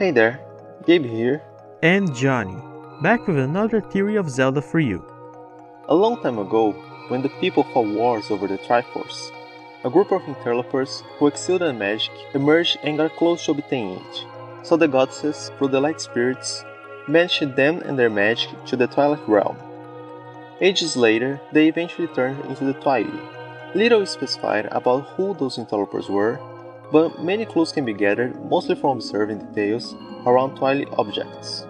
Hey there, Gabe here. And Johnny, back with another theory of Zelda for you. A long time ago, when the people fought wars over the Triforce, a group of interlopers who excelled in magic emerged and got close to obtaining it. So the goddesses, through the light spirits, banished them and their magic to the Twilight Realm. Ages later, they eventually turned into the Twilight. Little is specified about who those interlopers were, but many clues can be gathered mostly from observing details around Twilight objects.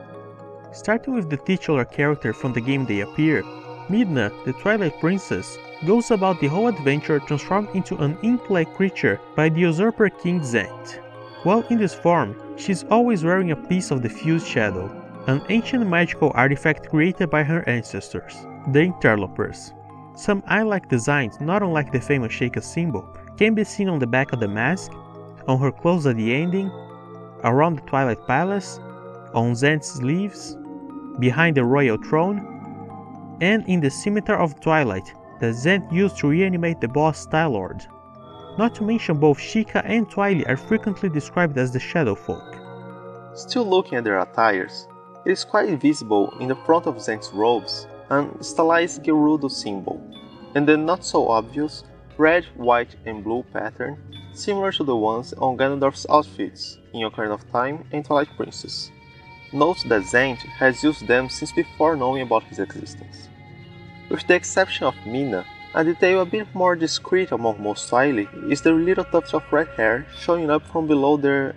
Starting with the titular character from the game they appear, Midna, the Twilight Princess, goes about the whole adventure transformed into an imp-like creature by the usurper King Zant. While in this form, she's always wearing a piece of the Fused Shadow, an ancient magical artifact created by her ancestors, the Interlopers. Some eye-like designs, not unlike the famous Sheikah symbol, can be seen on the back of the mask, on her clothes at the ending, around the Twilight Palace, on Zant's sleeves, behind the royal throne, and in the Scimitar of Twilight that Zant used to reanimate the boss Stylord. Not to mention both Sheikah and Twilight are frequently described as the Shadow Folk. Still looking at their attires, it is quite visible in the front of Zant's robes an stylized Gerudo symbol, and the not so obvious red, white, and blue pattern similar to the ones on Ganondorf's outfits in Ocarina of Time and Twilight Princess. Note that Zant has used them since before knowing about his existence. With the exception of Midna, a detail a bit more discreet among most Twilight is the little tufts of red hair showing up from below their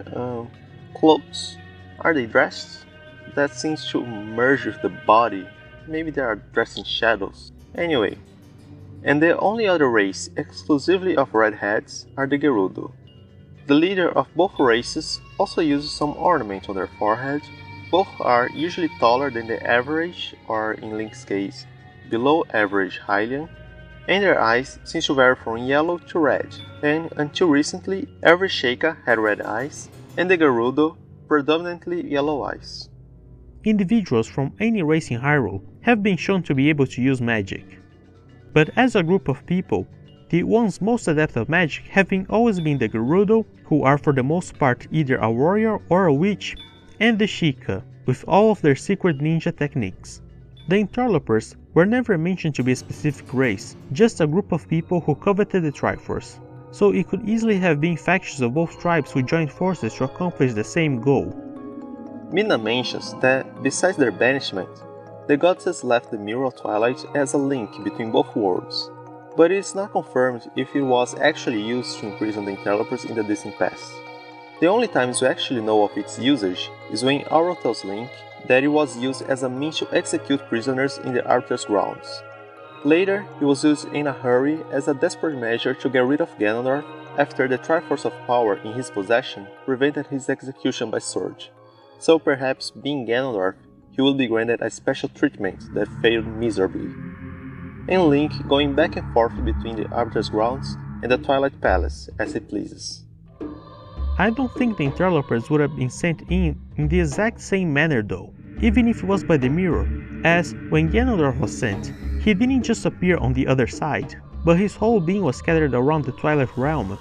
clothes. Are they dressed? That seems to merge with the body. Maybe they are dressed in shadows. Anyway, and the only other race exclusively of redheads are the Gerudo. The leader of both races also uses some ornament on their forehead. Both are usually taller than the average, or in Link's case, below average Hylian, and their eyes seem to vary from yellow to red, and until recently every Sheikah had red eyes, and the Gerudo predominantly yellow eyes. Individuals from any race in Hyrule have been shown to be able to use magic. But as a group of people, the ones most adept at magic have always been the Gerudo, who are for the most part either a warrior or a witch, and the Sheikah, with all of their secret ninja techniques. The Interlopers were never mentioned to be a specific race, just a group of people who coveted the Triforce, so it could easily have been factions of both tribes who joined forces to accomplish the same goal. Midna mentions that, besides their banishment, the goddesses left the Mirror of Twilight as a link between both worlds, but it is not confirmed if it was actually used to imprison the Interlopers in the distant past. The only times we actually know of its usage is when Auro tells Link that it was used as a means to execute prisoners in the Arbiter's grounds. Later, it was used in a hurry as a desperate measure to get rid of Ganondorf after the Triforce of Power in his possession prevented his execution by sword. So perhaps, being Ganondorf, he would be granted a special treatment that failed miserably. And Link going back and forth between the Arbiter's grounds and the Twilight Palace as he pleases. I don't think the Interlopers would have been sent in the exact same manner though, even if it was by the mirror, as when Ganondorf was sent, he didn't just appear on the other side, but his whole being was scattered around the Twilight Realm,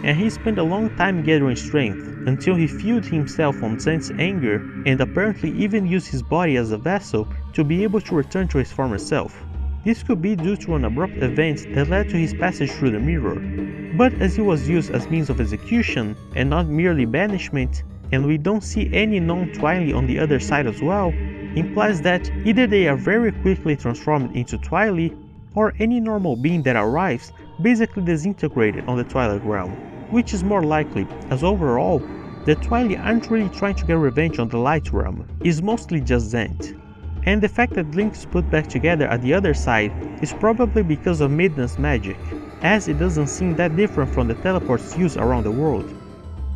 and he spent a long time gathering strength, until he fueled himself on Zant's anger and apparently even used his body as a vessel to be able to return to his former self. This could be due to an abrupt event that led to his passage through the mirror, but as it was used as means of execution and not merely banishment, and we don't see any known Twilight on the other side as well, implies that either they are very quickly transformed into Twilight, or any normal being that arrives basically disintegrated on the Twilight Realm, which is more likely, as overall, the Twilight aren't really trying to get revenge on the Light Realm, it's mostly just Zant. And the fact that Link is put back together at the other side is probably because of Midna's magic, as it doesn't seem that different from the teleports used around the world.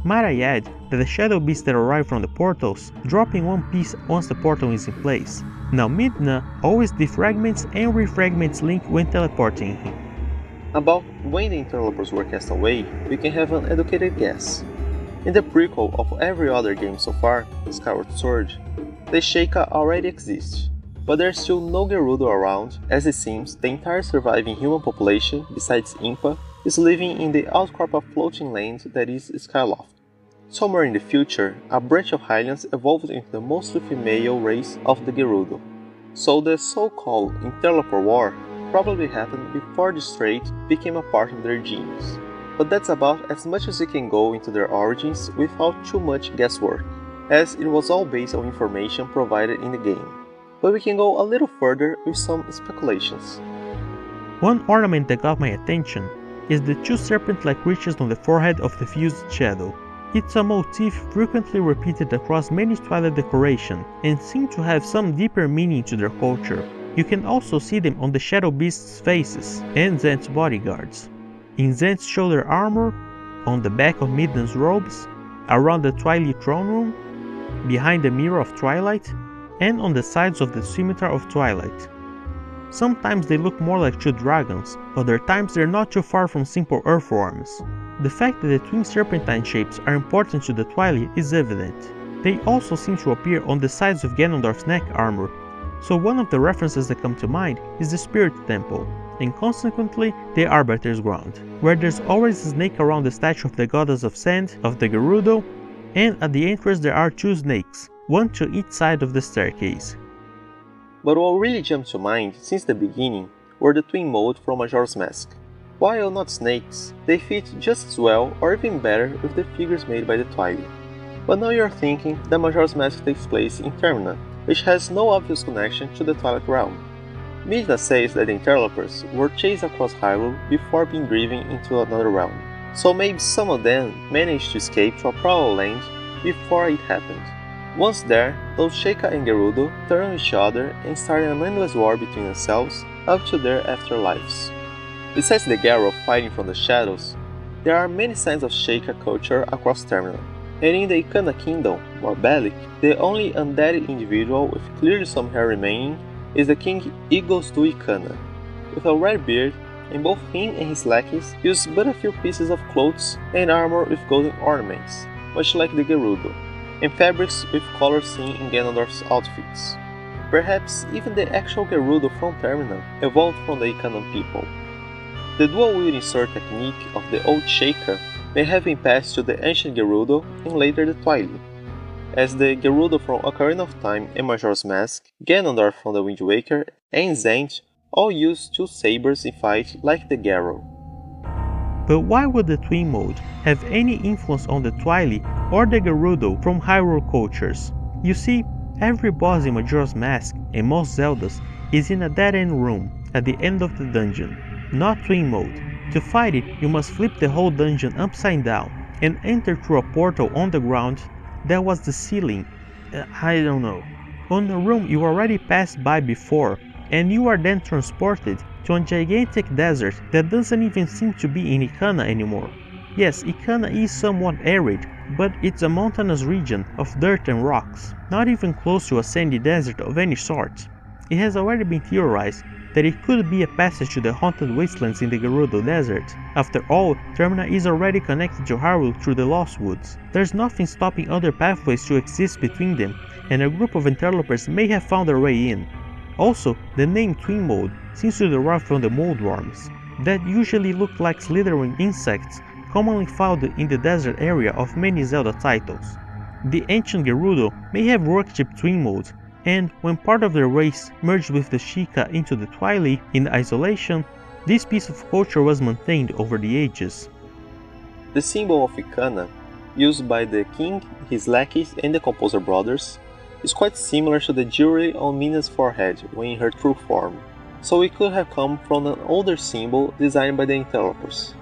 Might I add that the shadow beasts that arrive from the portals drop in one piece once the portal is in place. Now Midna always defragments and refragments Link when teleporting him. About when the Interlopers were cast away, we can have an educated guess. In the prequel of every other game so far, Skyward Sword, the Sheikah already exist, but there's still no Gerudo around, as it seems the entire surviving human population, besides Impa, is living in the outcrop of floating land that is Skyloft. Somewhere in the future, a branch of Hylians evolved into the mostly female race of the Gerudo. So the so-called Interloper War probably happened before the trait became a part of their genes. But that's about as much as we can go into their origins without too much guesswork, as it was all based on information provided in the game. But we can go a little further with some speculations. One ornament that got my attention is the two serpent-like creatures on the forehead of the fused shadow. It's a motif frequently repeated across many Twilight decoration and seems to have some deeper meaning to their culture. You can also see them on the Shadow Beast's faces and Zent's bodyguards. In Zent's shoulder armor, on the back of Midden's robes, around the Twilight throne room, behind the Mirror of Twilight, and on the sides of the Scimitar of Twilight. Sometimes they look more like two dragons, other times they're not too far from simple earthworms. The fact that the twin serpentine shapes are important to the Twilight is evident. They also seem to appear on the sides of Ganondorf's neck armor, so one of the references that come to mind is the Spirit Temple, and consequently the Arbiter's Ground, where there's always a snake around the statue of the Goddess of Sand of the Gerudo, and at the entrance there are two snakes, one to each side of the staircase. But what really jumped to mind since the beginning were the twin mold from Majora's Mask. While not snakes, they fit just as well or even better with the figures made by the Twilight. But now you're thinking that Majora's Mask takes place in Termina, which has no obvious connection to the Twilight Realm. Midna says that the interlopers were chased across Hyrule before being driven into another realm, so maybe some of them managed to escape to a parallel land before it happened. Once there, those Sheikah and Gerudo turn on each other and start an endless war between themselves up to their afterlives. Besides the Garou fighting from the shadows, there are many signs of Sheikah culture across Termina, and in the Ikana Kingdom, or Balik, the only undead individual with clearly some hair remaining is the King Eagles du Ikana, with a red beard, and both him and his lackeys use but a few pieces of clothes and armor with golden ornaments, much like the Gerudo, and fabrics with colors seen in Ganondorf's outfits. Perhaps even the actual Gerudo from Termina evolved from the Ikanan people. The dual-wielding sword technique of the old Sheikah may have been passed to the ancient Gerudo and later the Twilight, as the Gerudo from Ocarina of Time and Majora's Mask, Ganondorf from the Wind Waker, and Zent all use two sabers in fight like the Garou. But why would the twin mode have any influence on the Twilight or the Gerudo from Hyrule cultures? You see, every boss in Majora's Mask and most Zeldas is in a dead-end room at the end of the dungeon, not twin mode. To fight it, you must flip the whole dungeon upside down and enter through a portal on the ground that was the ceiling, on a room you already passed by before, and you are then transported to a gigantic desert that doesn't even seem to be in Ikana anymore. Yes, Ikana is somewhat arid, but it's a mountainous region of dirt and rocks, not even close to a sandy desert of any sort. It has already been theorized that it could be a passage to the haunted wastelands in the Gerudo Desert. After all, Termina is already connected to Hyrule through the Lost Woods. There's nothing stopping other pathways to exist between them, and a group of interlopers may have found their way in. Also, the name Twin Mode seems to derive from the Moldworms, that usually look like slithering insects commonly found in the desert area of many Zelda titles. The ancient Gerudo may have worshipped Twin Mode, and when part of their race merged with the Sheikah into the Twilight in isolation, this piece of culture was maintained over the ages. The symbol of Ikana, used by the king, his lackeys, and the Composer brothers, is quite similar to the jewelry on Mina's forehead when in her true form, so it could have come from an older symbol designed by the interlopers.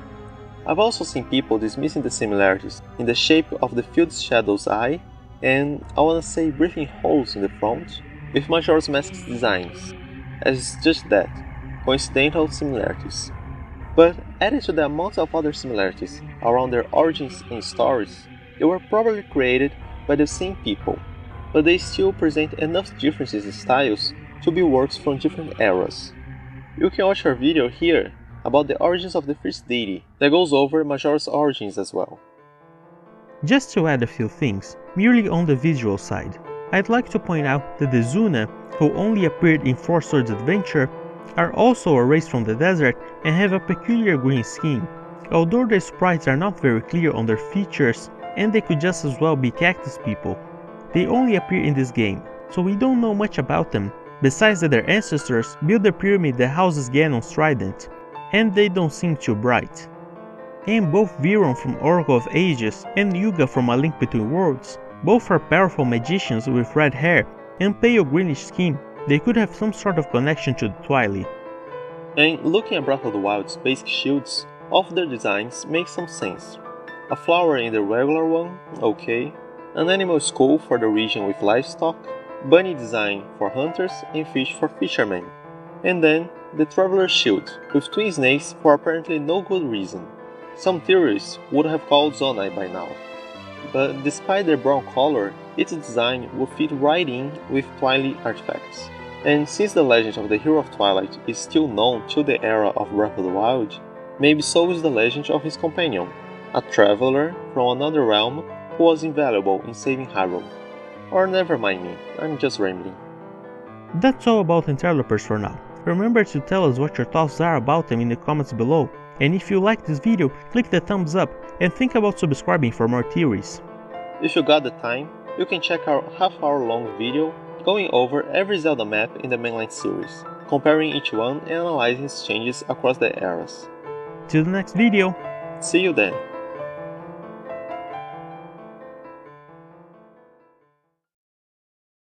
I've also seen people dismissing the similarities in the shape of the filled shadow's eye and, I wanna say, breathing holes in the front with Majora's Mask's designs, as just that, coincidental similarities. But added to the amount of other similarities around their origins and stories, they were probably created by the same people, but they still present enough differences in styles to be works from different eras. You can watch our video here about the origins of the first deity that goes over Majora's origins as well. Just to add a few things, merely on the visual side, I'd like to point out that the Zuna, who only appeared in Four Swords Adventure, are also a race from the desert and have a peculiar green skin. Although their sprites are not very clear on their features and they could just as well be cactus people. They only appear in this game, so we don't know much about them, besides that their ancestors built the pyramid that houses Ganon's trident, and they don't seem too bright. And both Viron from Oracle of Ages and Yuga from A Link Between Worlds, both are powerful magicians with red hair and pale greenish skin. They could have some sort of connection to the Twilight. And looking at Breath of the Wild's basic shields, all of their designs make some sense. A flower in the regular one, okay, an animal skull for the region with livestock, bunny design for hunters and fish for fishermen, and then the Traveler's Shield with twin snakes for apparently no good reason. Some theorists would have called Zonai by now. But despite their brown color, its design would fit right in with Twilight artifacts. And since the legend of the Hero of Twilight is still known till the era of Breath of the Wild, maybe so is the legend of his companion, a traveler from another realm who was invaluable in saving Hyrule. Or never mind me, I'm just rambling. That's all about interlopers for now. Remember to tell us what your thoughts are about them in the comments below, and if you liked this video, click the thumbs up and think about subscribing for more theories. If you got the time, you can check our half-hour long video going over every Zelda map in the mainline series, comparing each one and analyzing its changes across the eras. Till the next video! See you then!